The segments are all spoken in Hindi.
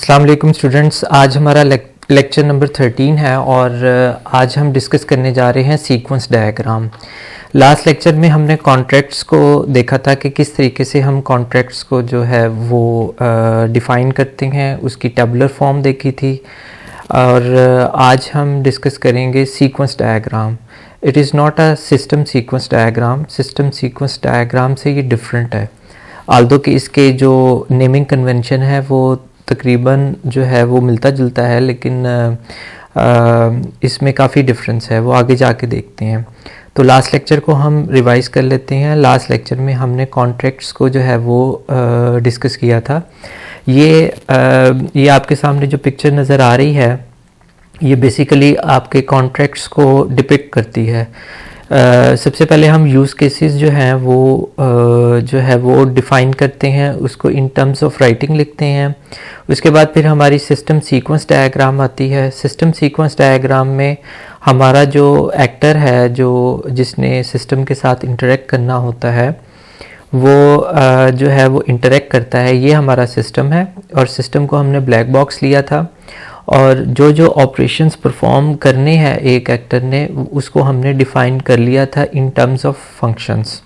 अस्सलाम वालेकुम स्टूडेंट्स, आज हमारा लेक्चर नंबर 13 है और आज हम डिस्कस करने जा रहे हैं सीक्वेंस डायग्राम। लास्ट लेक्चर में हमने कॉन्ट्रैक्ट्स को देखा था कि किस तरीके से हम कॉन्ट्रैक्ट्स को जो है वो डिफ़ाइन करते हैं, उसकी टेबुलर फॉर्म देखी थी। और आज हम डिस्कस करेंगे sequence diagram. It is not a system sequence diagram. System sequence diagram से ये डिफरेंट है, आल्दो कि इसके जो नेमिंग कन्वेंशन है वो तकरीबन जो है वो मिलता जुलता है, लेकिन इसमें काफ़ी डिफरेंस है, वो आगे जाके देखते हैं। तो लास्ट लेक्चर को हम रिवाइज कर लेते हैं। लास्ट लेक्चर में हमने कॉन्ट्रैक्ट्स को जो है वो डिस्कस किया था। ये आपके सामने जो पिक्चर नज़र आ रही है ये बेसिकली आपके कॉन्ट्रैक्ट्स को डिपिक्ट करती है। सबसे पहले हम यूज़ केसेस जो हैं वो डिफ़ाइन करते हैं, उसको इन टर्म्स ऑफ राइटिंग लिखते हैं। उसके बाद फिर हमारी सिस्टम सीक्वेंस डायग्राम आती है। सिस्टम सीक्वेंस डायग्राम में हमारा जो एक्टर है, जिसने सिस्टम के साथ इंटरेक्ट करना होता है, वो जो है वो इंटरेक्ट करता है। ये हमारा सिस्टम है और सिस्टम को हमने ब्लैक बॉक्स लिया था और जो ऑपरेशंस परफॉर्म करने हैं एक एक्टर ने, उसको हमने डिफ़ाइन कर लिया था इन टर्म्स ऑफ फंक्शंस।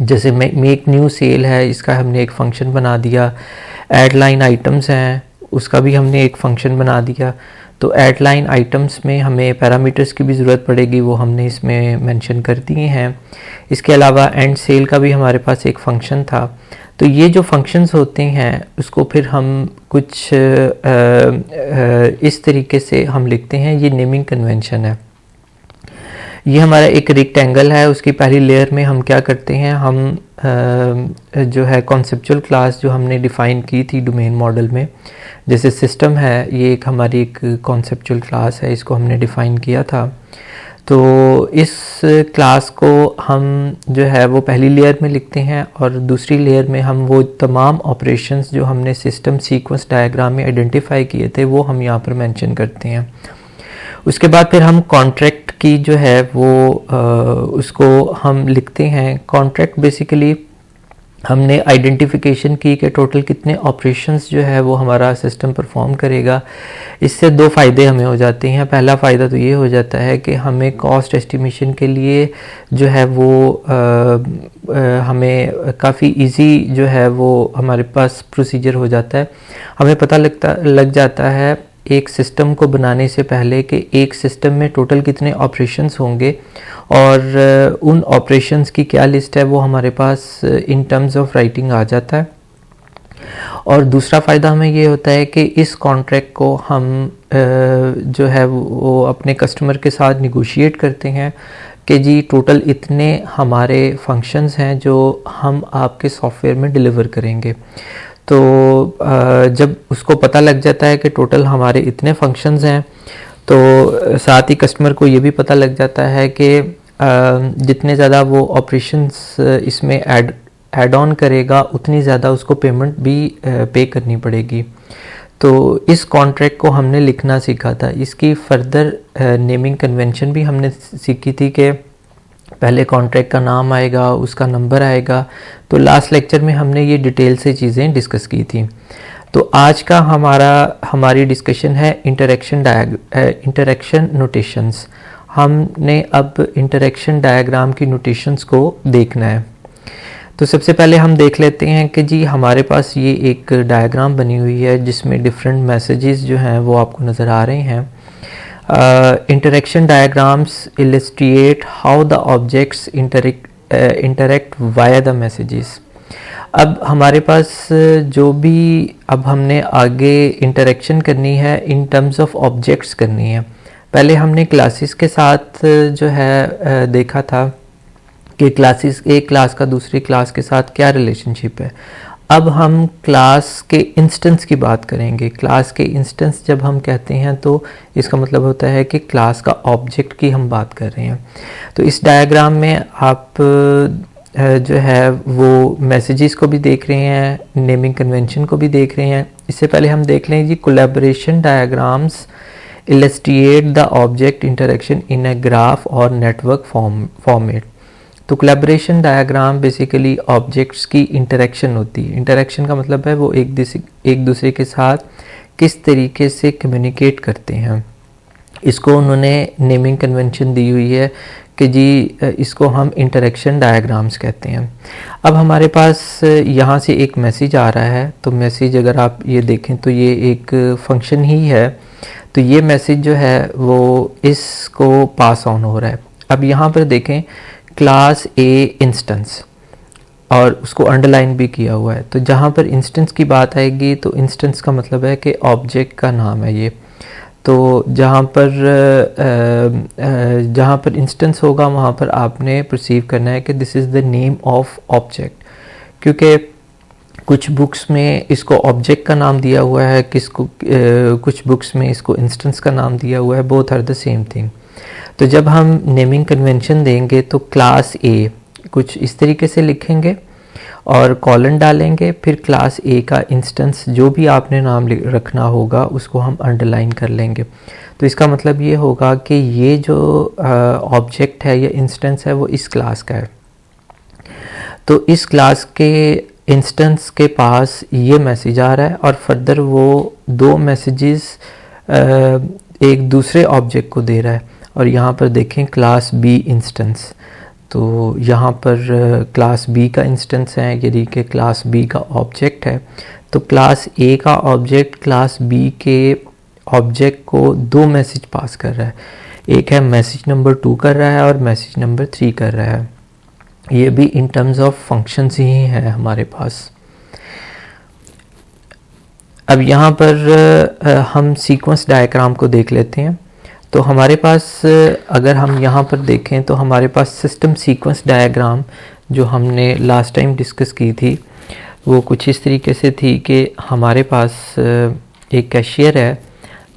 जैसे मेक न्यू सेल है, इसका हमने एक फंक्शन बना दिया। ऐड लाइन आइटम्स हैं, उसका भी हमने एक फंक्शन बना दिया। तो ऐड लाइन आइटम्स में हमें पैरामीटर्स की भी ज़रूरत पड़ेगी, वो हमने इसमें मेंशन कर दिए हैं। इसके अलावा एंड सेल का भी हमारे पास एक फंक्शन था। तो ये जो फंक्शंस होते हैं उसको फिर हम कुछ इस तरीके से हम लिखते हैं। ये नेमिंग कन्वेंशन है। ये हमारा एक रेक्टेंगल है, उसकी पहली लेयर में हम क्या करते हैं, हम जो है कॉन्सेप्चुअल क्लास जो हमने डिफ़ाइन की थी डोमेन मॉडल में, जैसे सिस्टम है, ये एक हमारी एक कॉन्सेप्चुअल क्लास है, इसको हमने डिफ़ाइन किया था। तो इस क्लास को हम जो है वो पहली लेयर में लिखते हैं और दूसरी लेयर में हम वो तमाम ऑपरेशंस जो हमने सिस्टम सीक्वेंस डायग्राम में आइडेंटिफाई किए थे वो हम यहाँ पर मेंशन करते हैं। उसके बाद फिर हम कॉन्ट्रैक्ट की जो है वो उसको हम लिखते हैं। कॉन्ट्रैक्ट बेसिकली हमने आइडेंटिफिकेशन की कि टोटल कितने ऑपरेशंस जो है वो हमारा सिस्टम परफॉर्म करेगा। इससे दो फ़ायदे हमें हो जाते हैं। पहला फ़ायदा तो ये हो जाता है कि हमें कॉस्ट एस्टिमेशन के लिए जो है वो हमें काफ़ी इजी जो है वो हमारे पास प्रोसीजर हो जाता है। हमें पता लग जाता है एक सिस्टम को बनाने से पहले कि एक सिस्टम में टोटल कितने ऑपरेशंस होंगे और उन ऑपरेशंस की क्या लिस्ट है वो हमारे पास इन टर्म्स ऑफ राइटिंग आ जाता है। और दूसरा फ़ायदा हमें ये होता है कि इस कॉन्ट्रैक्ट को हम जो है वो अपने कस्टमर के साथ निगोशिएट करते हैं कि जी टोटल इतने हमारे फंक्शंस हैं जो हम आपके सॉफ्टवेयर में डिलीवर करेंगे। तो जब उसको पता लग जाता है कि टोटल हमारे इतने फंक्शंस हैं, तो साथ ही कस्टमर को ये भी पता लग जाता है कि जितने ज़्यादा वो ऑपरेशंस इसमें ऐड ऑन करेगा उतनी ज़्यादा उसको पेमेंट भी पे करनी पड़ेगी। तो इस कॉन्ट्रैक्ट को हमने लिखना सीखा था। इसकी फर्दर नेमिंग कन्वेंशन भी हमने सीखी थी कि पहले कॉन्ट्रैक्ट का नाम आएगा, उसका नंबर आएगा। तो लास्ट लेक्चर में हमने ये डिटेल से चीज़ें डिस्कस की थी। तो आज का हमारी डिस्कशन है इंटरेक्शन नोटेशंस। हमने अब इंटरेक्शन डायग्राम की नोटेशंस को देखना है। तो सबसे पहले हम देख लेते हैं कि जी हमारे पास ये एक डायग्राम बनी हुई है जिसमें डिफरेंट मैसेजेस जो हैं वो आपको नज़र आ रहे हैं। Interaction diagrams illustrate how the objects interact via the messages. अब हमारे पास जो भी अब हमने आगे इंटरेक्शन करनी है इन टर्म्स ऑफ ऑब्जेक्ट्स करनी है। पहले हमने क्लासेस के साथ जो है देखा था कि एक क्लास का दूसरी क्लास के साथ क्या रिलेशनशिप है। अब हम क्लास के इंस्टेंस की बात करेंगे। क्लास के इंस्टेंस जब हम कहते हैं तो इसका मतलब होता है कि क्लास का ऑब्जेक्ट की हम बात कर रहे हैं। तो इस डायग्राम में आप जो है वो मैसेजेस को भी देख रहे हैं, नेमिंग कन्वेंशन को भी देख रहे हैं। इससे पहले हम देख लें जी collaboration diagrams illustrate the object interaction in a graph or network format. तो कोलैबोरेशन डायग्राम बेसिकली ऑब्जेक्ट्स की इंटरेक्शन होती है। इंटरेक्शन का मतलब है वो एक दूसरे के साथ किस तरीके से कम्युनिकेट करते हैं। इसको उन्होंने नेमिंग कन्वेंशन दी हुई है कि जी इसको हम इंटरेक्शन डायग्राम्स कहते हैं। अब हमारे पास यहाँ से एक मैसेज आ रहा है, तो मैसेज अगर आप ये देखें तो ये एक फंक्शन ही है, तो ये मैसेज जो है वो इसको पास ऑन हो रहा है। अब यहाँ पर देखें क्लास ए इंस्टेंस, और उसको अंडरलाइन भी किया हुआ है। तो जहाँ पर इंस्टेंस की बात आएगी तो इंस्टेंस का मतलब है कि ऑब्जेक्ट का नाम है ये। तो जहाँ पर इंस्टेंस होगा वहाँ पर आपने परसीव करना है कि this is the name of object, क्योंकि कुछ बुक्स में इसको ऑब्जेक्ट का नाम दिया हुआ है, कुछ बुक्स में इसको इंस्टेंस का नाम दिया हुआ है, both are the same thing. तो जब हम नेमिंग कन्वेंशन देंगे तो क्लास ए कुछ इस तरीके से लिखेंगे और कॉलन डालेंगे, फिर क्लास ए का इंस्टेंस जो भी आपने नाम रखना होगा उसको हम अंडरलाइन कर लेंगे। तो इसका मतलब ये होगा कि ये जो ऑब्जेक्ट है या इंस्टेंस है वो इस क्लास का है। तो इस क्लास के इंस्टेंस के पास ये मैसेज आ रहा है और फर्दर वो दो मैसेजेस एक दूसरे ऑब्जेक्ट को दे रहा है। और यहाँ पर देखें क्लास बी इंस्टेंस, तो यहाँ पर क्लास बी का इंस्टेंस है, यानी कि क्लास बी का ऑब्जेक्ट है। तो क्लास ए का ऑब्जेक्ट क्लास बी के ऑब्जेक्ट को दो मैसेज पास कर रहा है, एक है मैसेज नंबर 2 कर रहा है और मैसेज नंबर 3 कर रहा है। ये भी इन टर्म्स ऑफ फंक्शंस ही है हमारे पास। अब यहाँ पर हम सीक्वेंस डायग्राम को देख लेते हैं। तो हमारे पास अगर हम यहाँ पर देखें तो हमारे पास सिस्टम सीक्वेंस डायग्राम जो हमने लास्ट टाइम डिस्कस की थी वो कुछ इस तरीके से थी कि हमारे पास एक कैशियर है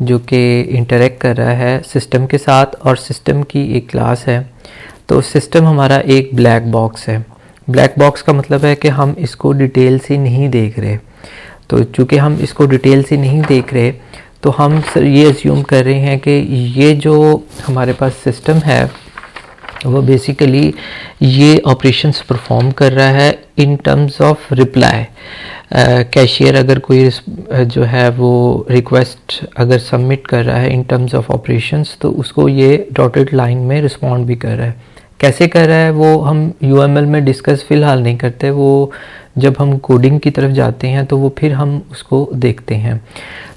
जो कि इंटरेक्ट कर रहा है सिस्टम के साथ और सिस्टम की एक क्लास है। तो सिस्टम हमारा एक ब्लैक बॉक्स है। ब्लैक बॉक्स का मतलब है कि हम इसको डिटेल से नहीं देख रहे। तो चूँकि हम इसको डिटेल से नहीं देख रहे तो हम ये अज्यूम कर रहे हैं कि ये जो हमारे पास सिस्टम है वो बेसिकली ये ऑपरेशंस परफॉर्म कर रहा है in terms of reply. Cashier अगर कोई जो है वो रिक्वेस्ट अगर सबमिट कर रहा है इन टर्म्स ऑफ ऑपरेशंस तो उसको ये डॉटेड लाइन में रिस्पॉन्ड भी कर रहा है। कैसे कर रहा है वो हम यूएमएल में डिस्कस फ़िलहाल नहीं करते, वो जब हम कोडिंग की तरफ जाते हैं तो वो फिर हम उसको देखते हैं।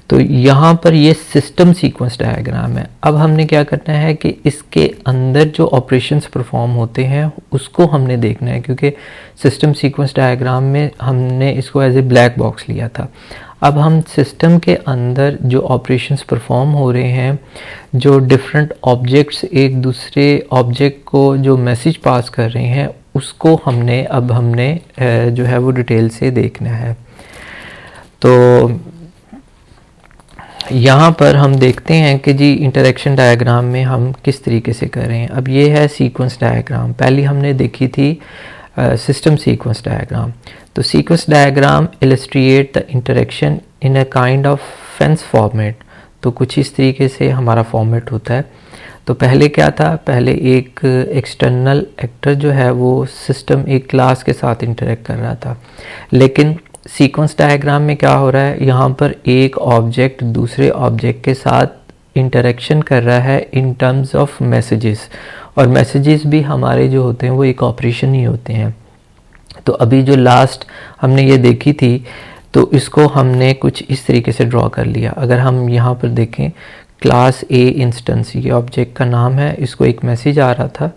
तो यहाँ पर ये सिस्टम सीक्वेंस डायग्राम है। अब हमने क्या करना है कि इसके अंदर जो ऑपरेशंस परफॉर्म होते हैं उसको हमने देखना है, क्योंकि सिस्टम सीक्वेंस डायग्राम में हमने इसको एज ए ब्लैक बॉक्स लिया था। अब हम सिस्टम के अंदर जो ऑपरेशंस परफॉर्म हो रहे हैं, जो डिफरेंट ऑब्जेक्ट्स एक दूसरे ऑब्जेक्ट को जो मैसेज पास कर रहे हैं उसको हमने जो है वो डिटेल से देखना है। तो यहाँ पर हम देखते हैं कि जी इंटरेक्शन डायग्राम में हम किस तरीके से कर रहे हैं। अब ये है सीक्वेंस डायग्राम, पहली हमने देखी थी सिस्टम सीक्वेंस डायग्राम। तो sequence diagram illustrate the interaction in a kind of fence format. तो कुछ इस तरीके से हमारा फॉर्मेट होता है। तो पहले क्या था, पहले एक एक्सटर्नल एक्टर जो है वो सिस्टम एक क्लास के साथ इंटरेक्ट कर रहा था, लेकिन सीक्वेंस डायग्राम में क्या हो रहा है, यहाँ पर एक ऑब्जेक्ट दूसरे ऑब्जेक्ट के साथ इंटरेक्शन कर रहा है इन टर्म्स ऑफ मैसेजेस, और मैसेजेस भी हमारे जो होते हैं वो एक ऑपरेशन ही होते हैं। तो अभी जो लास्ट हमने ये देखी थी तो इसको हमने कुछ इस तरीके से ड्रॉ कर लिया। अगर हम यहाँ पर देखें क्लास ए इंस्टेंस, ये ऑब्जेक्ट का नाम है, इसको एक मैसेज आ रहा था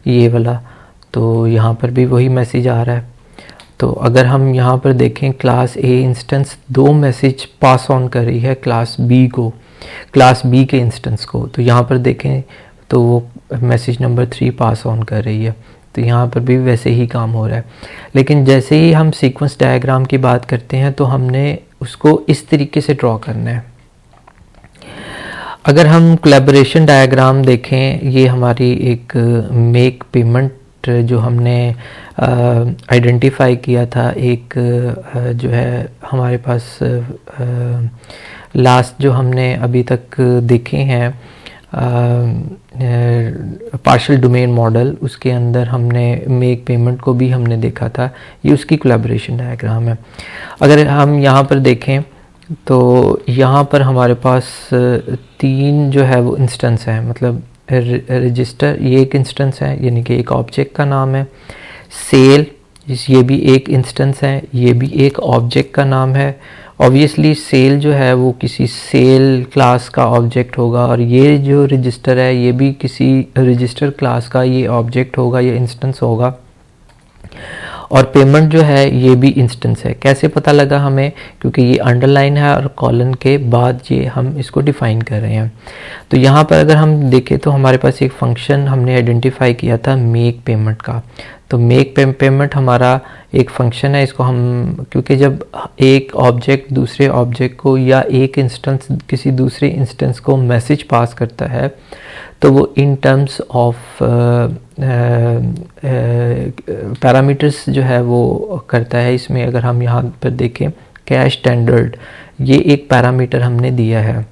ये वाला, तो यहाँ पर भी वही मैसेज आ रहा है। तो अगर हम यहाँ पर देखें क्लास ए इंस्टेंस दो मैसेज पास ऑन कर रही है क्लास बी को, क्लास बी के इंस्टेंस को। तो यहाँ पर देखें तो वो मैसेज नंबर 3 पास ऑन कर रही है। तो यहाँ पर भी वैसे ही काम हो रहा है। लेकिन जैसे ही हम सीक्वेंस डायग्राम की बात करते हैं तो हमने उसको इस तरीके से ड्रॉ करना है। अगर हम कोलैबोरेशन डायग्राम देखें, ये हमारी एक मेक पेमेंट जो हमने आइडेंटिफाई किया था, एक जो है हमारे पास लास्ट जो हमने अभी तक देखे हैं पार्शियल डोमेन मॉडल, उसके अंदर हमने मेक पेमेंट को भी हमने देखा था। ये उसकी कोलैबोरेशन डायग्राम है। अगर हम यहाँ पर देखें तो यहाँ पर हमारे पास तीन जो है वो इंस्टेंस है, मतलब रजिस्टर ये एक इंस्टेंस है, यानी कि एक ऑब्जेक्ट का नाम है। सेल ये भी एक इंस्टेंस है, ये भी एक ऑब्जेक्ट का नाम है। ऑब्वियसली सेल जो है वो किसी सेल क्लास का ऑब्जेक्ट होगा, और ये जो रजिस्टर है ये भी किसी रजिस्टर क्लास का ये ऑब्जेक्ट होगा, ये इंस्टेंस होगा। और पेमेंट जो है ये भी इंस्टेंस है। कैसे पता लगा हमें? क्योंकि ये अंडरलाइन है और कॉलन के बाद ये हम इसको डिफाइन कर रहे हैं। तो यहाँ पर अगर हम देखें तो हमारे पास एक फंक्शन हमने आइडेंटिफाई किया था मेक पेमेंट का। तो मेक पेमेंट हमारा एक फंक्शन है, इसको हम, क्योंकि जब एक ऑब्जेक्ट दूसरे ऑब्जेक्ट को या एक इंस्टेंस किसी दूसरे इंस्टेंस को मैसेज पास करता है तो वो इन टर्म्स ऑफ पैरामीटर्स जो है वो करता है। इसमें अगर हम यहाँ पर देखें कैश स्टैंडर्ड, ये एक पैरामीटर हमने दिया है,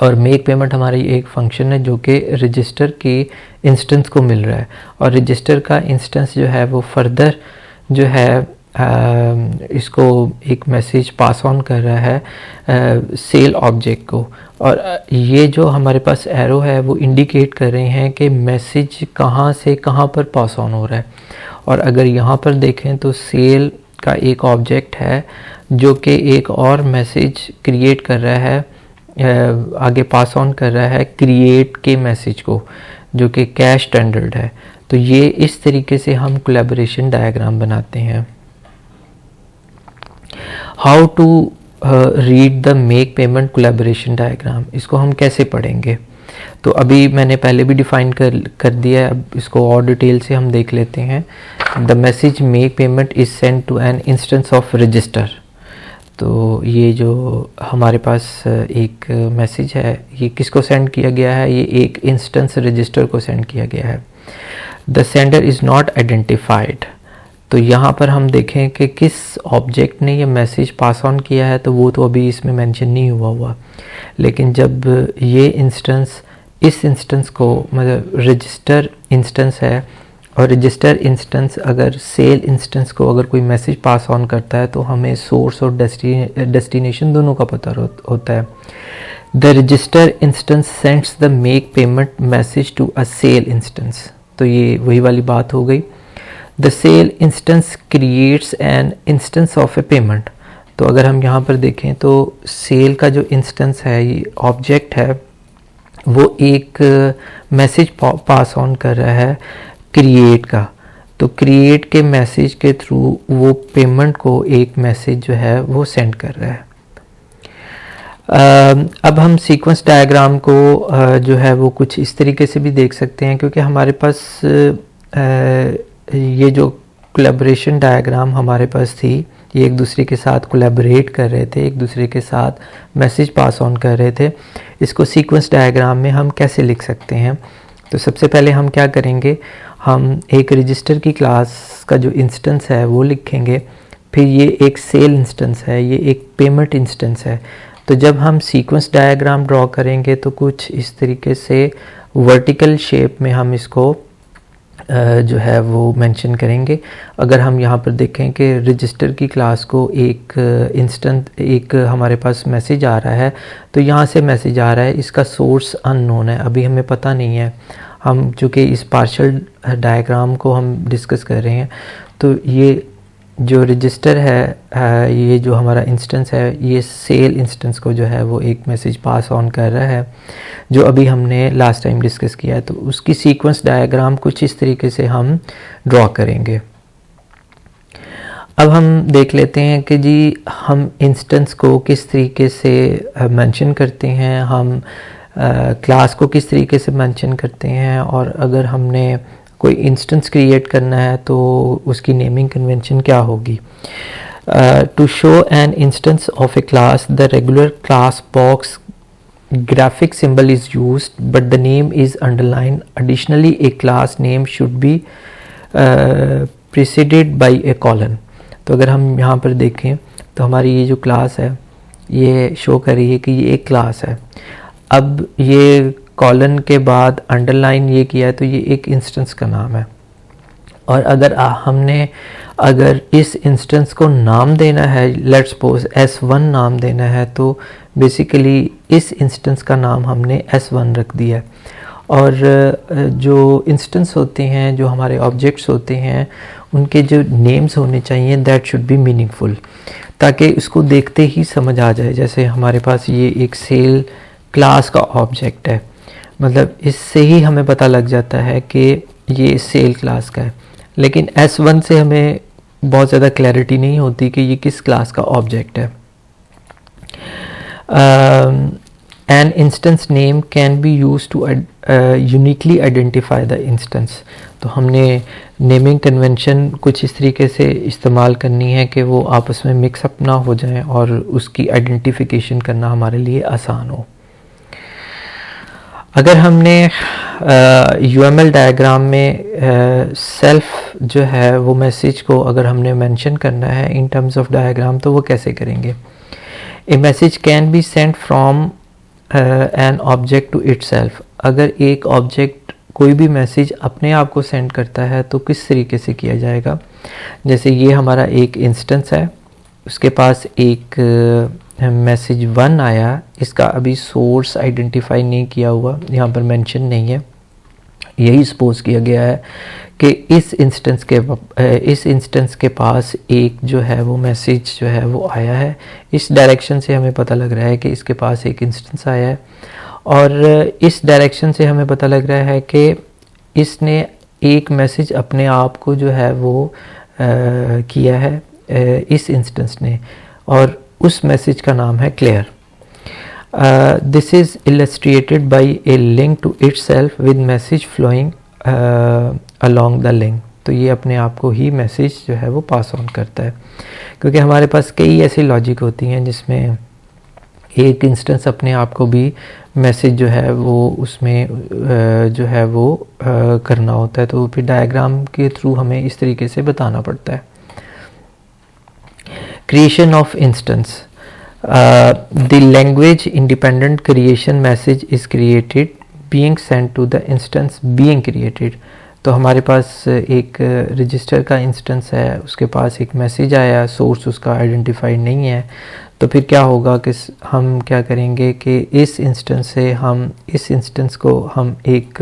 और मेक पेमेंट हमारी एक फंक्शन है जो कि रजिस्टर के इंस्टेंस को मिल रहा है, और रजिस्टर का इंस्टेंस जो है वो फर्दर जो है इसको एक मैसेज पास ऑन कर रहा है सेल ऑब्जेक्ट को। और ये जो हमारे पास एरो है वो इंडिकेट कर रहे हैं कि मैसेज कहाँ से कहाँ पर पास ऑन हो रहा है। और अगर यहाँ पर देखें तो सेल का एक ऑब्जेक्ट है जो कि एक और मैसेज क्रिएट कर रहा है, आगे पास ऑन कर रहा है क्रिएट के मैसेज को, जो कि कैश स्टैंडर्ड है। तो ये इस तरीके से हम कोलैबोरेशन डायग्राम बनाते हैं। How to read the make payment collaboration diagram, इसको हम कैसे पढ़ेंगे? तो अभी मैंने पहले भी डिफाइन कर दिया है, अब इसको और डिटेल से हम देख लेते हैं। The message make payment is send to an instance of register. तो ये जो हमारे पास एक मैसेज है ये किसको सेंड किया गया है? ये एक इंस्टेंस रजिस्टर को सेंड किया गया है। The sender is not identified. तो यहाँ पर हम देखें कि किस ऑब्जेक्ट ने ये मैसेज पास ऑन किया है, तो वो तो अभी इसमें मेंशन नहीं हुआ। लेकिन जब ये इंस्टेंस इस इंस्टेंस को, मतलब रजिस्टर इंस्टेंस है, और रजिस्टर इंस्टेंस अगर सेल इंस्टेंस को अगर कोई मैसेज पास ऑन करता है तो हमें सोर्स और डेस्टिनेशन दोनों का पता होता है। The register instance sends the make payment message to a sale instance. तो ये वही वाली बात हो गई। The sale instance creates an instance of a payment. तो अगर हम यहाँ पर देखें तो सेल का जो इंस्टेंस है, ये ऑब्जेक्ट है, वो एक मैसेज पास ऑन कर रहा है क्रिएट का। तो क्रिएट के मैसेज के थ्रू वो पेमेंट को एक मैसेज जो है वो सेंड कर रहा है। अब हम सीक्वेंस डायग्राम को जो है वो कुछ इस तरीके से भी देख सकते हैं, क्योंकि हमारे पास ये जो कोलैबोरेशन डायग्राम हमारे पास थी, ये एक दूसरे के साथ कोलैबोरेट कर रहे थे, एक दूसरे के साथ मैसेज पास ऑन कर रहे थे। इसको सीक्वेंस डायग्राम में हम कैसे लिख सकते हैं? तो सबसे पहले हम क्या करेंगे, हम एक रजिस्टर की क्लास का जो इंस्टेंस है वो लिखेंगे, फिर ये एक सेल इंस्टेंस है, ये एक पेमेंट इंस्टेंस है। तो जब हम सीक्वेंस डायग्राम ड्रॉ करेंगे तो कुछ इस तरीके से वर्टिकल शेप में हम इसको जो है वो मेंशन करेंगे। अगर हम यहाँ पर देखें कि रजिस्टर की क्लास को एक हमारे पास मैसेज आ रहा है, तो यहाँ से मैसेज आ रहा है, इसका सोर्स अननोन है, अभी हमें पता नहीं है। हम चूँकि इस पार्शियल डायग्राम को हम डिस्कस कर रहे हैं, तो ये जो रजिस्टर है, ये जो हमारा इंस्टेंस है, ये सेल इंस्टेंस को जो है वो एक मैसेज पास ऑन कर रहा है, जो अभी हमने लास्ट टाइम डिस्कस किया है। तो उसकी सीक्वेंस डायग्राम कुछ इस तरीके से हम ड्रॉ करेंगे। अब हम देख लेते हैं कि जी हम इंस्टेंस को किस तरीके से मेंशन करते हैं, हम क्लास को किस तरीके से मेंशन करते हैं, और अगर हमने कोई इंस्टेंस क्रिएट करना है तो उसकी नेमिंग कन्वेंशन क्या होगी। To show an instance of a class the regular class box graphic symbol is used but the name is underlined. Additionally, a class name should be preceded by a colon. तो अगर हम यहाँ पर देखें तो हमारी ये जो क्लास है ये शो कर रही है कि ये एक क्लास है। अब ये कॉलन के बाद अंडरलाइन ये किया है तो ये एक इंस्टेंस का नाम है। और अगर हमने अगर इस इंस्टेंस को नाम देना है, लेट्स सपोज S1 नाम देना है, तो बेसिकली इस इंस्टेंस का नाम हमने S1 रख दिया है। और जो इंस्टेंस होते हैं, जो हमारे ऑब्जेक्ट्स होते हैं, उनके जो नेम्स होने चाहिए दैट शुड बी मीनिंगफुल, ताकि इसको देखते ही समझ आ जाए। जैसे हमारे पास ये एक सेल क्लास का ऑब्जेक्ट है, मतलब इससे ही हमें पता लग जाता है कि ये सेल क्लास का है। लेकिन S1 से हमें बहुत ज़्यादा क्लैरिटी नहीं होती कि ये किस क्लास का ऑब्जेक्ट है। An instance name can be used to uniquely identify the instance। तो हमने नेमिंग कन्वेंशन कुछ इस तरीके से इस्तेमाल करनी है कि वो आपस में मिक्सअप ना हो जाएं और उसकी आइडेंटिफिकेशन करना हमारे लिए आसान हो। अगर हमने UML डायग्राम में सेल्फ जो है वो मैसेज को अगर हमने मेंशन करना है इन टर्म्स ऑफ डायग्राम, तो वो कैसे करेंगे? A message can be sent from an object to itself. अगर एक ऑब्जेक्ट कोई भी मैसेज अपने आप को सेंड करता है तो किस तरीके से किया जाएगा? जैसे ये हमारा एक इंस्टेंस है, उसके पास एक मैसेज 1 आया, इसका अभी सोर्स आइडेंटिफाई नहीं किया हुआ, यहाँ पर मेंशन नहीं है। यही सपोज किया गया है कि इस इंस्टेंस के पास एक जो है वो मैसेज जो है वो आया है। इस डायरेक्शन से हमें पता लग रहा है कि इसके पास एक इंस्टेंस आया है, और इस डायरेक्शन से हमें पता लग रहा है कि इसने एक मैसेज अपने आप को जो है वो किया है इस इंस्टेंस ने, और उस मैसेज का नाम है clear. This is illustrated by a link to itself with message flowing along the link. तो ये अपने आप को ही मैसेज जो है वो पास ऑन करता है, क्योंकि हमारे पास कई ऐसी लॉजिक होती हैं जिसमें एक इंस्टेंस अपने आप को भी मैसेज जो है वो उसमें जो है वो करना होता है, तो फिर डायग्राम के थ्रू हमें इस तरीके से बताना पड़ता है। Creation of instance, the language independent creation message is created being sent to the instance being created. तो हमारे पास एक रजिस्टर का इंस्टेंस है, उसके पास एक मैसेज आया, सोर्स उसका आइडेंटिफाइड नहीं है, तो फिर क्या होगा कि हम क्या करेंगे कि इस इंस्टेंस से हम इस इंस्टेंस को हम एक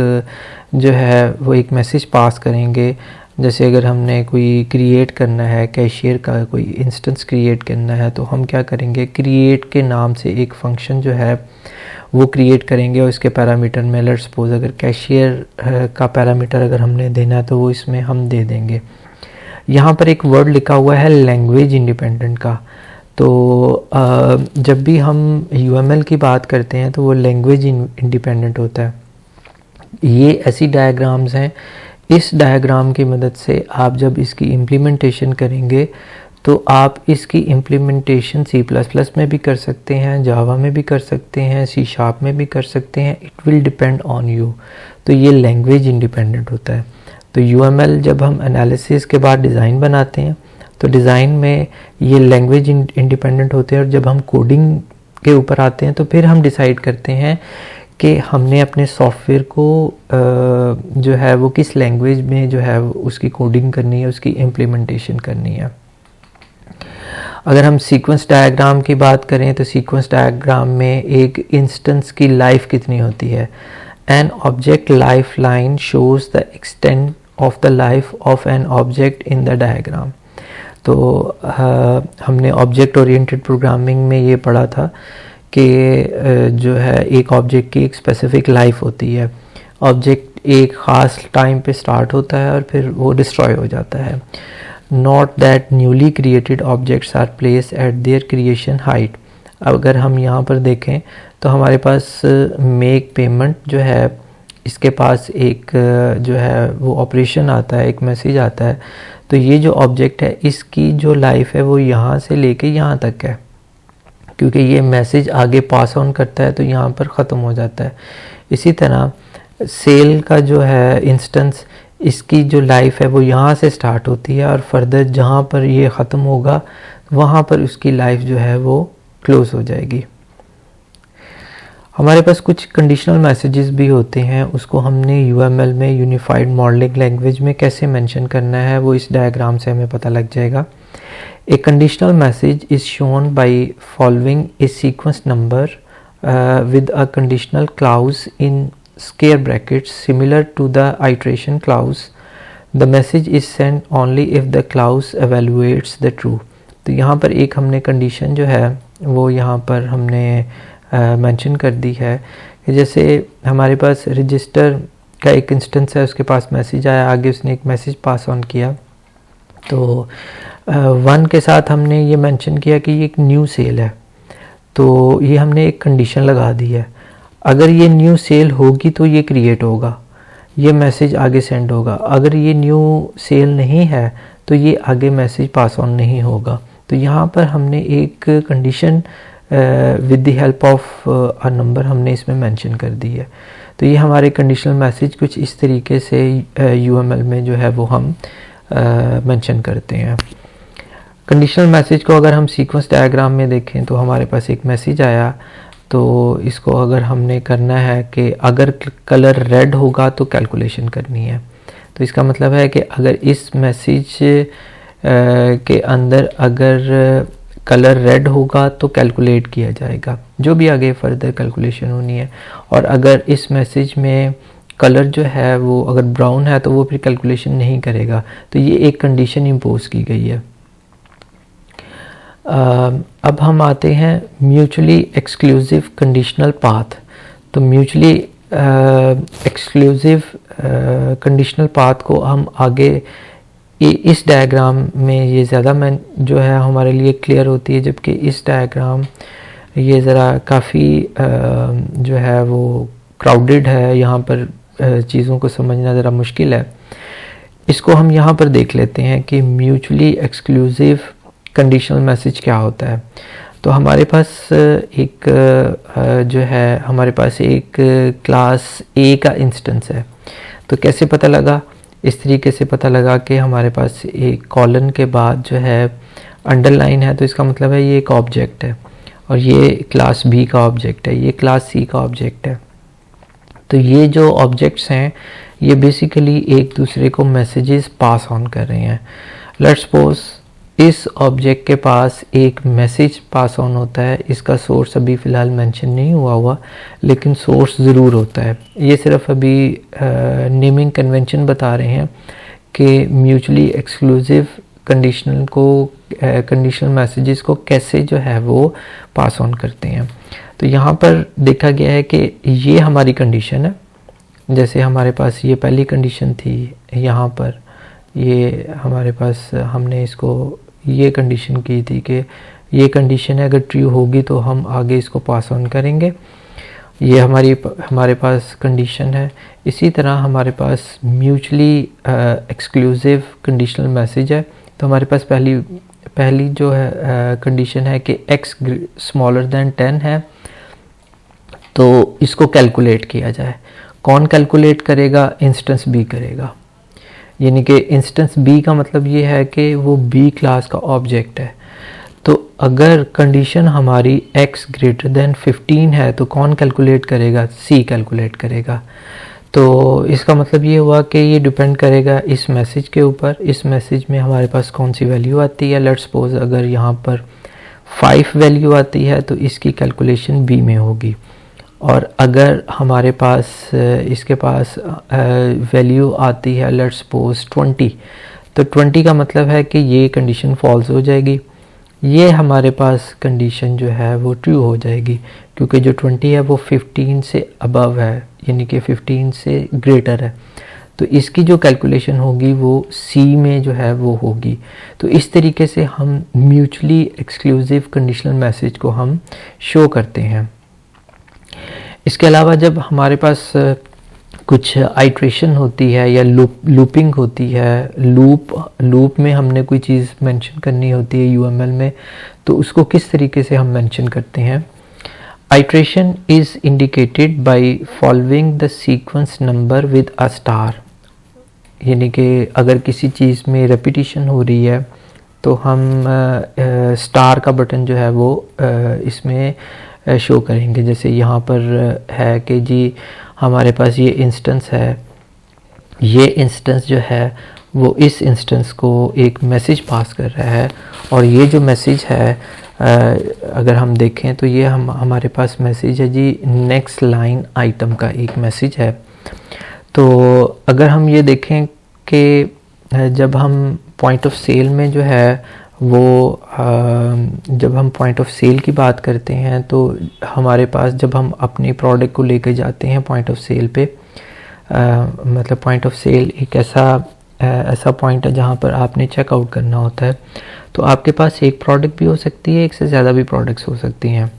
जो है वो एक मैसेज पास करेंगे। जैसे अगर हमने कोई क्रिएट करना है, कैशियर का कोई इंस्टेंस क्रिएट करना है, तो हम क्या करेंगे, क्रिएट के नाम से एक फंक्शन जो है वो क्रिएट करेंगे, और इसके पैरामीटर में लेट्स सपोज अगर कैशियर का पैरामीटर अगर हमने देना है तो वो इसमें हम दे देंगे। यहाँ पर एक वर्ड लिखा हुआ है लैंग्वेज इंडिपेंडेंट का, तो जब भी हम UML की बात करते हैं तो वो लैंग्वेज इंडिपेंडेंट होता है। ये ऐसी डायग्राम्स हैं, इस डायग्राम की मदद से आप जब इसकी इम्प्लीमेंटेशन करेंगे तो आप इसकी इम्प्लीमेंटेशन C++ में भी कर सकते हैं, जावा में भी कर सकते हैं, C# में भी कर सकते हैं। It will depend on you. तो ये लैंग्वेज इंडिपेंडेंट होता है। तो UML जब हम एनालिसिस के बाद डिज़ाइन बनाते हैं तो डिज़ाइन में ये लैंग्वेज इंडिपेंडेंट होते हैं, और जब हम कोडिंग के ऊपर आते हैं तो फिर हम डिसाइड करते हैं कि हमने अपने सॉफ्टवेयर को जो है वो किस लैंग्वेज में जो है उसकी कोडिंग करनी है, उसकी इम्प्लीमेंटेशन करनी है। अगर हम सीक्वेंस डायग्राम की बात करें तो सीक्वेंस डायग्राम में एक इंस्टेंस की लाइफ कितनी होती है? An object life line shows the extent of the life of an object in the diagram. तो हमने ऑब्जेक्ट ओरिएंटेड प्रोग्रामिंग में ये पढ़ा था कि जो है एक ऑब्जेक्ट की एक स्पेसिफिक लाइफ होती है। ऑब्जेक्ट एक ख़ास टाइम पे स्टार्ट होता है और फिर वो डिस्ट्रॉय हो जाता है। Not that newly created objects are place at their creation height. अगर हम यहाँ पर देखें तो हमारे पास मेक पेमेंट जो है, इसके पास एक जो है वो ऑपरेशन आता है, एक मैसेज आता है। तो ये जो ऑब्जेक्ट है इसकी जो लाइफ है वो यहाँ से लेके यहाँ तक है, क्योंकि ये मैसेज आगे पास ऑन करता है तो यहाँ पर ख़त्म हो जाता है। इसी तरह सेल का जो है इंस्टेंस, इसकी जो लाइफ है वो यहाँ से स्टार्ट होती है और फर्दर जहाँ पर ये ख़त्म होगा वहाँ पर उसकी लाइफ जो है वो क्लोज हो जाएगी। हमारे पास कुछ कंडीशनल मैसेजेस भी होते हैं, उसको हमने यूएमएल में यूनिफाइड मॉडलिंग लैंग्वेज में कैसे मेंशन करना है वो इस डायग्राम से हमें पता लग जाएगा। A conditional message is shown by following a sequence number with a conditional clause in square brackets similar to the iteration clause. The message is sent only if the clause evaluates the true. तो यहाँ पर एक हमने कंडीशन जो है वो यहाँ पर हमने मेंशन कर दी है कि जैसे हमारे पास रजिस्टर का एक इंस्टेंस है, उसके पास मैसेज आया, आगे उसने एक मैसेज पास ऑन किया, तो 1 के साथ हमने ये मेंशन किया कि ये एक न्यू सेल है, तो ये हमने एक कंडीशन लगा दी है। अगर ये न्यू सेल होगी तो ये क्रिएट होगा, ये मैसेज आगे सेंड होगा। अगर ये न्यू सेल नहीं है तो ये आगे मैसेज पास ऑन नहीं होगा। तो यहाँ पर हमने एक condition with the help of a number हमने इसमें मेंशन कर दी है। तो ये हमारे कंडीशनल मैसेज कुछ इस तरीके से यूएमएल में जो है वो हम मेंशन करते हैं। कंडीशनल मैसेज को अगर हम सीक्वेंस डायग्राम में देखें तो हमारे पास एक मैसेज आया, तो इसको अगर हमने करना है कि अगर कलर रेड होगा तो कैलकुलेशन करनी है। तो इसका मतलब है कि अगर इस मैसेज के अंदर अगर कलर रेड होगा तो कैलकुलेट किया जाएगा, जो भी आगे फर्दर कैलकुलेशन होनी है। और अगर इस मैसेज में कलर जो है वो अगर ब्राउन है तो वो फिर कैलकुलेशन नहीं करेगा। तो ये एक कंडीशन इम्पोज की गई है। अब हम आते हैं म्यूचुअली एक्सक्लूसिव कंडीशनल पाथ। तो म्यूचुअली एक्सक्लूसिव कंडीशनल पाथ को हम आगे इस डायग्राम में ये ज़्यादा जो है हमारे लिए क्लियर होती है, जबकि इस डायग्राम ये ज़रा काफ़ी जो है वो क्राउडेड है, यहाँ पर चीज़ों को समझना ज़रा मुश्किल है। इसको हम यहाँ पर देख लेते हैं कि म्यूचुअली एक्सक्लूसिव कंडीशनल मैसेज क्या होता है। तो हमारे पास एक जो है हमारे पास एक क्लास ए का इंस्टेंस है। तो कैसे पता लगा? इस तरीके से पता लगा कि हमारे पास एक कॉलन के बाद जो है अंडरलाइन है, तो इसका मतलब है ये एक ऑब्जेक्ट है और ये क्लास बी का ऑब्जेक्ट है, ये क्लास सी का ऑब्जेक्ट है। तो ये जो ऑब्जेक्ट्स हैं ये बेसिकली एक दूसरे को मैसेजेस पास ऑन कर रहे हैं। लेट्स सपोज इस ऑब्जेक्ट के पास एक मैसेज पास ऑन होता है, इसका सोर्स अभी फ़िलहाल मेंशन नहीं हुआ लेकिन सोर्स ज़रूर होता है। ये सिर्फ अभी नेमिंग कन्वेंशन बता रहे हैं कि म्यूचुअली एक्सक्लूसिव कंडीशनल मैसेजेस को कैसे जो है वो पास ऑन करते हैं। तो यहाँ पर देखा गया है कि ये हमारी कंडीशन है। जैसे हमारे पास ये पहली कंडीशन थी, यहाँ पर ये हमारे पास हमने इसको ये कंडीशन की थी कि ये कंडीशन है, अगर ट्रू होगी तो हम आगे इसको पास ऑन करेंगे। ये हमारे पास कंडीशन है। इसी तरह हमारे पास म्यूचुअली एक्सक्लूसिव कंडीशनल मैसेज है। तो हमारे पास पहली जो है कंडीशन है कि x स्मॉलर दैन 10 है, तो इसको कैलकुलेट किया जाए। कौन कैलकुलेट करेगा? इंस्टेंस बी करेगा। यानी कि इंस्टेंस बी का मतलब ये है कि वो बी क्लास का ऑब्जेक्ट है। तो अगर कंडीशन हमारी x ग्रेटर देन 15 है तो कौन कैलकुलेट करेगा? सी कैलकुलेट करेगा। तो इसका मतलब ये हुआ कि ये डिपेंड करेगा इस मैसेज के ऊपर। इस मैसेज में हमारे पास कौन सी वैल्यू आती है। लेट्स सपोज अगर यहाँ पर 5 वैल्यू आती है तो इसकी कैलकुलेशन बी में होगी, और अगर हमारे पास इसके पास वैल्यू आती है लेट्स सपोज 20, तो 20 का मतलब है कि ये कंडीशन फॉल्स हो जाएगी। ये हमारे पास कंडीशन जो है वो ट्रू हो जाएगी, क्योंकि जो 20 है वो 15 से अबव है, यानी कि 15 से ग्रेटर है। तो इसकी जो कैलकुलेशन होगी वो सी में जो है वो होगी। तो इस तरीके से हम म्यूचुअली एक्सक्लूसिव कंडीशनल मैसेज को हम शो करते हैं। इसके अलावा जब हमारे पास कुछ आइट्रेशन होती है या लूपिंग होती है, लूप में हमने कोई चीज़ मेंशन करनी होती है यूएमएल में, तो उसको किस तरीके से हम मेंशन करते हैं। Iteration is indicated by following the sequence number with a star. यानी कि अगर किसी चीज़ में रेपिटिशन हो रही है तो हम स्टार का बटन जो है वो इसमें शो करेंगे। जैसे यहाँ पर है कि जी हमारे पास ये इंस्टेंस है, ये इंस्टेंस जो है वो इस इंस्टेंस को एक मैसेज पास कर रहा है, और ये जो मैसेज है अगर हम देखें तो ये हमारे पास मैसेज है जी नेक्स्ट लाइन आइटम का एक मैसेज है। तो अगर हम ये देखें कि जब हम पॉइंट ऑफ सेल में जो है वो जब हम पॉइंट ऑफ सेल की बात करते हैं तो हमारे पास जब हम अपनी प्रोडक्ट को लेकर जाते हैं पॉइंट ऑफ सेल पे, मतलब पॉइंट ऑफ सेल एक ऐसा पॉइंट है जहाँ पर आपने चेकआउट करना होता है। तो आपके पास एक प्रोडक्ट भी हो सकती है, एक से ज़्यादा भी प्रोडक्ट्स हो सकती हैं।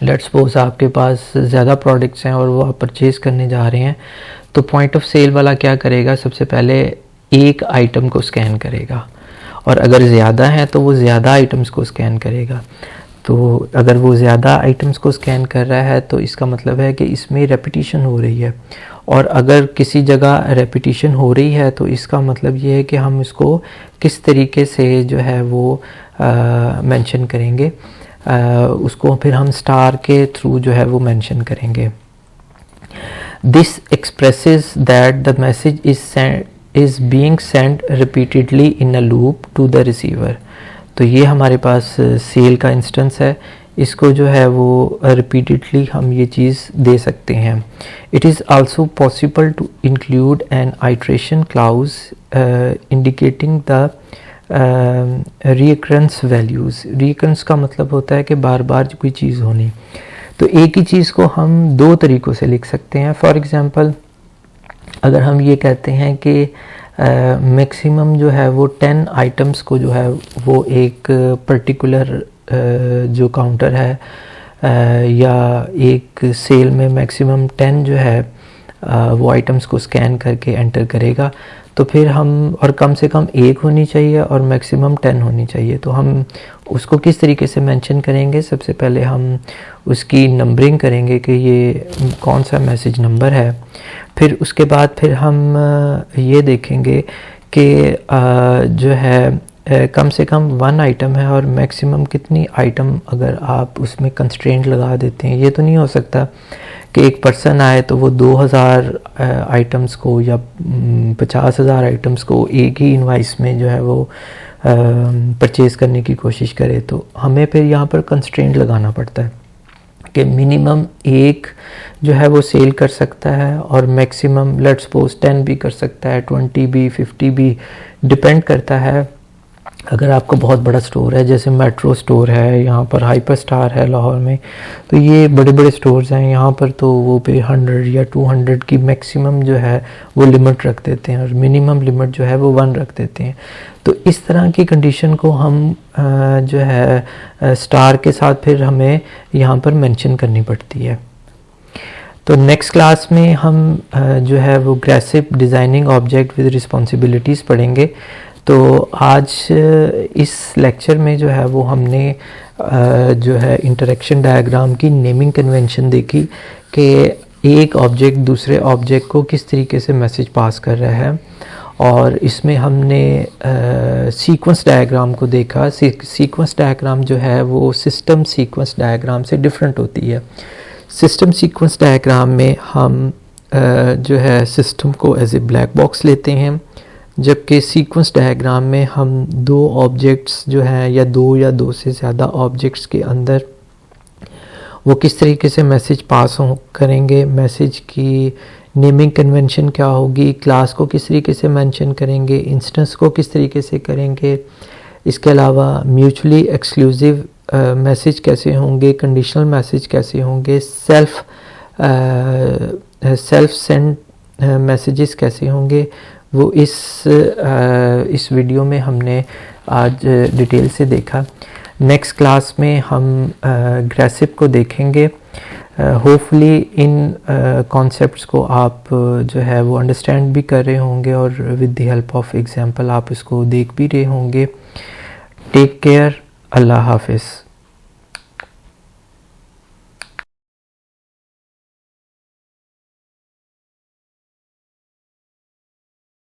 लेट्स सपोज आपके पास ज़्यादा प्रोडक्ट्स हैं और वो आप परचेज़ करने जा रहे हैं, तो पॉइंट ऑफ सेल वाला क्या करेगा, सबसे पहले एक आइटम को स्कैन करेगा, और अगर ज़्यादा है तो वो ज़्यादा आइटम्स को स्कैन करेगा। तो अगर वो ज़्यादा आइटम्स को स्कैन कर रहा है तो इसका मतलब है कि इसमें रेपिटिशन हो रही है, और अगर किसी जगह रेपिटिशन हो रही है तो इसका मतलब ये है कि हम इसको किस तरीके से जो है वो मेंशन करेंगे, उसको फिर हम स्टार के थ्रू जो है वो मेंशन करेंगे। This expresses that the message is being sent repeatedly in a loop to the receiver. तो ये हमारे पास सेल का इंस्टेंस है, इसको जो है वो रिपीटेडली हम ये चीज़ दे सकते हैं। It is also possible to include an iteration clause indicating the recurrence values. Recurrence का मतलब होता है कि बार बार कोई चीज़ होनी। तो एक ही चीज़ को हम दो तरीक़ों से लिख सकते हैं। फॉर एग्ज़ाम्पल अगर हम ये कहते हैं कि मैक्सिमम जो है वो 10 आइटम्स को जो है वो एक पर्टिकुलर जो काउंटर है या एक सेल में मैक्सिमम 10 जो है वो आइटम्स को स्कैन करके एंटर करेगा, तो फिर हम और कम से कम एक होनी चाहिए और मैक्सिमम 10 होनी चाहिए। तो हम उसको किस तरीके से मेंशन करेंगे, सबसे पहले हम उसकी नंबरिंग करेंगे कि ये कौन सा मैसेज नंबर है। फिर उसके बाद फिर हम ये देखेंगे कि जो है कम से कम 1 आइटम है और मैक्सिमम कितनी आइटम अगर आप उसमें कंस्ट्रेंट लगा देते हैं। ये तो नहीं हो सकता कि एक पर्सन आए तो वो 2000 आइटम्स को या 50,000 आइटम्स को एक ही इनवाइस में जो है वो परचेज़ करने की कोशिश करे। तो हमें फिर यहाँ पर कंस्ट्रेंट लगाना पड़ता है कि मिनिमम एक जो है वो सेल कर सकता है और मैक्सिमम लेट्स सपोज 10 भी कर सकता है, 20 भी, 50 भी, डिपेंड करता है। अगर आपको बहुत बड़ा स्टोर है, जैसे मेट्रो स्टोर है, यहाँ पर हाइपर स्टार है लाहौर में, तो ये बड़े बड़े स्टोर्स हैं यहाँ पर, तो वो पे 100 या 200 की मैक्सिमम जो है वो लिमिट रख देते हैं और मिनिमम लिमिट जो है वो 1 रख देते हैं। तो इस तरह की कंडीशन को हम जो है स्टार के साथ फिर हमें यहाँ पर मेंशन करनी पड़ती है। तो नेक्स्ट क्लास में हम जो है वो ग्रेसिव डिज़ाइनिंग ऑब्जेक्ट विद रिस्पॉन्सिबिलिटीज़ पढ़ेंगे। तो आज इस लेक्चर में जो है वो हमने जो है इंटरेक्शन डायग्राम की नेमिंग कन्वेंशन देखी कि एक ऑब्जेक्ट दूसरे ऑब्जेक्ट को किस तरीके से मैसेज पास कर रहा है, और इसमें हमने सीक्वेंस डायग्राम को देखा। सीक्वेंस डायग्राम जो है वो सिस्टम सीक्वेंस डायग्राम से डिफरेंट होती है। सिस्टम सीक्वेंस डायग्राम में हम जो है सिस्टम को एज ए ब्लैक बॉक्स लेते हैं, जबकि सीक्वेंस डायग्राम में हम 2 ऑब्जेक्ट्स जो हैं या 2 से ज़्यादा ऑब्जेक्ट्स के अंदर वो किस तरीके से मैसेज पास करेंगे, मैसेज की नेमिंग कन्वेंशन क्या होगी, क्लास को किस तरीके से मेंशन करेंगे, इंस्टेंस को किस तरीके से करेंगे, इसके अलावा म्यूचुअली एक्सक्लूसिव मैसेज कैसे होंगे, कंडीशनल मैसेज कैसे होंगे, सेल्फ सेंड मैसेजेस कैसे होंगे, वो इस वीडियो में हमने आज डिटेल से देखा। नेक्स्ट क्लास में हम ग्रेसिव को देखेंगे। होपफुली इन कॉन्सेप्ट्स को आप जो है वो अंडरस्टैंड भी कर रहे होंगे और with the help of example आप इसको देख भी रहे होंगे। टेक केयर, अल्लाह हाफिज़।